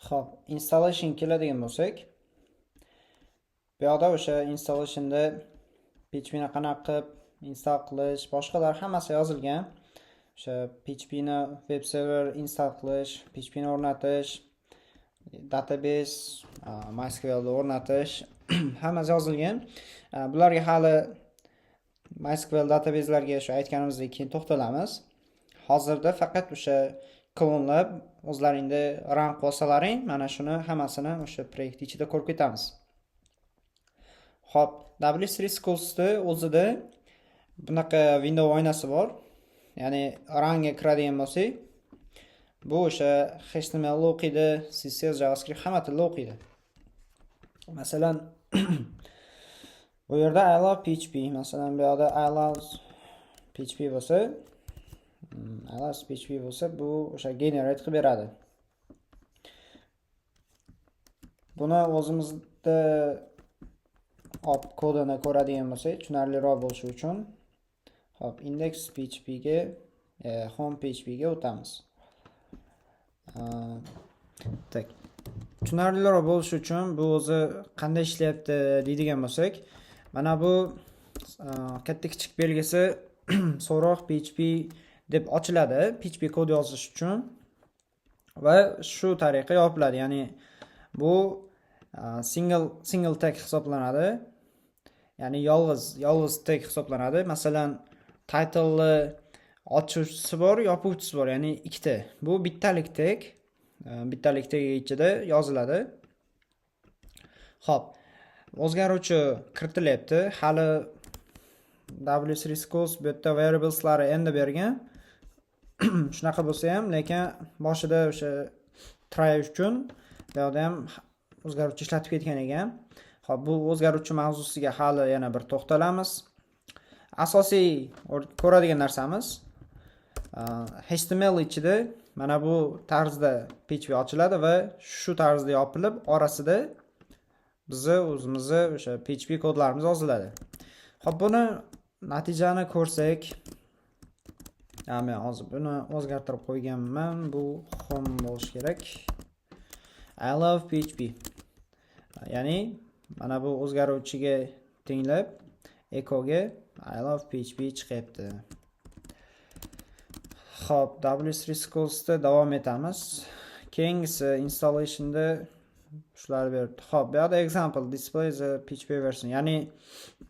Xo'p, installation keladigan bo'lsak, bu yoqda o'sha installationda PHP ni qanaqa qilib install qilish, boshqalar hammasi yozilgan. O'sha PHP ni web server install qilish, PHP ni o'rnatish, database, MySQL ni o'rnatish hammasi yozilgan. Bularga hali MySQL databaselarga shu aytganimizdek keyin to'xtalamiz. Hozirda faqat o'sha klonlab o'zlaringda run qilsalaring, mana shuni hammasini o'sha proyekt ichida ko'rib ketamiz. Xo'p, W3 Schools o'zida bunaqa window oynasi bor. Ya'ni runga kiradigan bo'lsak, bu o'sha HTML o'qiydi, CSS, JavaScript hamma tilda o'qiydi. Masalan, bu yerda I love PHP, masalan, bu yerda I love PHP bo'lsa, bu o'sha generate qilib beradi. Buni o'zimizda kodini ko'radigan bo'lsak, tushunarliroq bo'lishi uchun, hop, index PHP ga, home PHP ga o'tamiz. Tak. Tushunarliroq bo'lishi uchun bu o'zi qanday ishlayapti deydigan bo'lsak, mana bu katta kichik belgisi so'roq PHP deb ochiladi, PHP kod yozish uchun va shu tariqa yopiladi. Ya'ni bu single tag hisoblanadi. Ya'ni yolg'iz tag hisoblanadi. Masalan, title ochuvchisi bor, yopuvchisi bor, ya'ni ikkita. Bu bittalik tag ichida yoziladi. Xo'p, o'zgaruvchi kiritilyapti. Hali W3 Schools bu yerda variableslari endi bergan. Shunaqa bo'lsa ham, lekin boshida o'sha try uchun bu yerda ham o'zgaruvchi ishlatib ketgan ekan. Xo'p, bu o'zgaruvchi mavzusiga hali yana bir to'xtalamiz. Asosiy ko'radigan narsamiz HTML ichida mana bu tarzda PHP ochiladi va shu tarzda yopilib, orasida bizni o'zimizni o'sha PHP kodlarimiz yoziladi. Xo'p, buni natijani ko'rsak, men hozir buni o'zgartirib qo'yganman. Bu home bo'lishi kerak. I love PHP. Ya'ni mana bu o'zgaruvchiga tenglab echoga I love PHP chiqyapti. Xo'p, W3 Schoolsda davom etamiz. Keyingisi installationda shular beribdi. Xo'p, bu yerda example display the PHP version. Ya'ni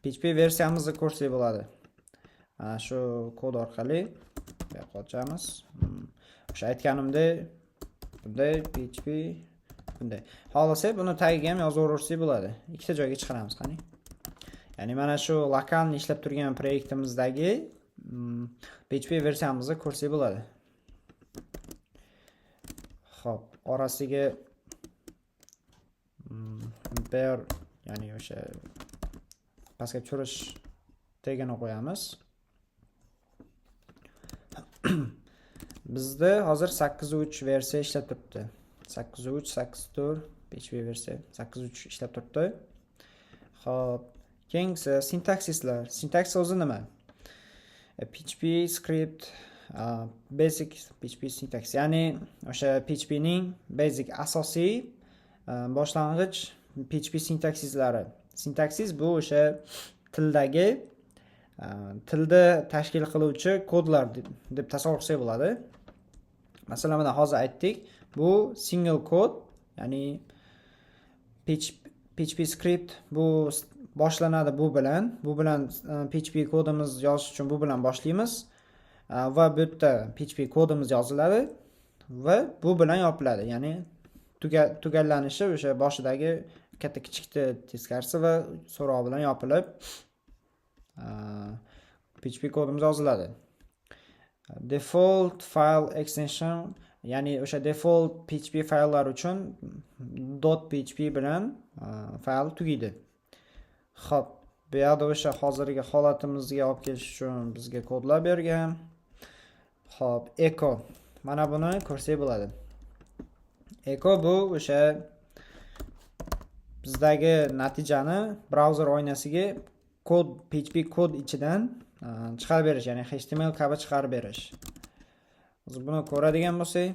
PHP versiyamizni ko'rsak bo'ladi. Mana shu kod orqali ochamiz. O'sha aytganimdek, bunday PHP bunday. Xohlasak buni tagiga ham yozaversak bo'ladi. Ikkita joyga chiqaramiz, qani. Ya'ni mana shu lokalni ishlab turgan proyektimizdagi PHP versiyamizni ko'rsak bo'ladi. Xo'p, orasiga bear, ya'ni o'sha pastga tushirish tegini qo'yamiz. Bizda hozir 8.3 versiya ishlab turibdi. 8.3, 8.4 PHP versiya 8.3 ishlab turibdi. Xo'p, keyingisi sintaksislar. Sintaksi o'zi nima? PHP script, basic PHP syntax. Ya'ni o'sha PHP ning basic asosiy boshlang'ich PHP sintaksislari. Sintaksis bu o'sha tildagi tilda tashkil qiluvchi kodlar deb tasavvur qilsak bo'ladi. Masalan, mana hozir aytdik, bu single kod, ya'ni PHP script bu boshlanadi bu bilan PHP kodimiz yozish uchun bu bilan boshlaymiz va bu yerda PHP kodimiz yoziladi va bu bilan yopiladi. Ya'ni tugallanishi o'sha boshidagi katta kichikni teskarisi va so'roq bilan yopilib PHP kodimiz yoziladi. Default file extension, ya'ni o'sha default PHP fayllar uchun .php bilan fayl tugaydi. Xo'p, bu yerda o'sha hozirgi holatimizga olib kelish uchun bizga kodlar bergan. Xo'p, echo. Mana buni ko'rsak bo'ladi. Echo bu o'sha bizdagi natijani brauzer oynasiga kod, PHP kod ichidan chiqarib berish, ya'ni HTML kabi chiqarib berish. Biz buni ko'radigan bo'lsak,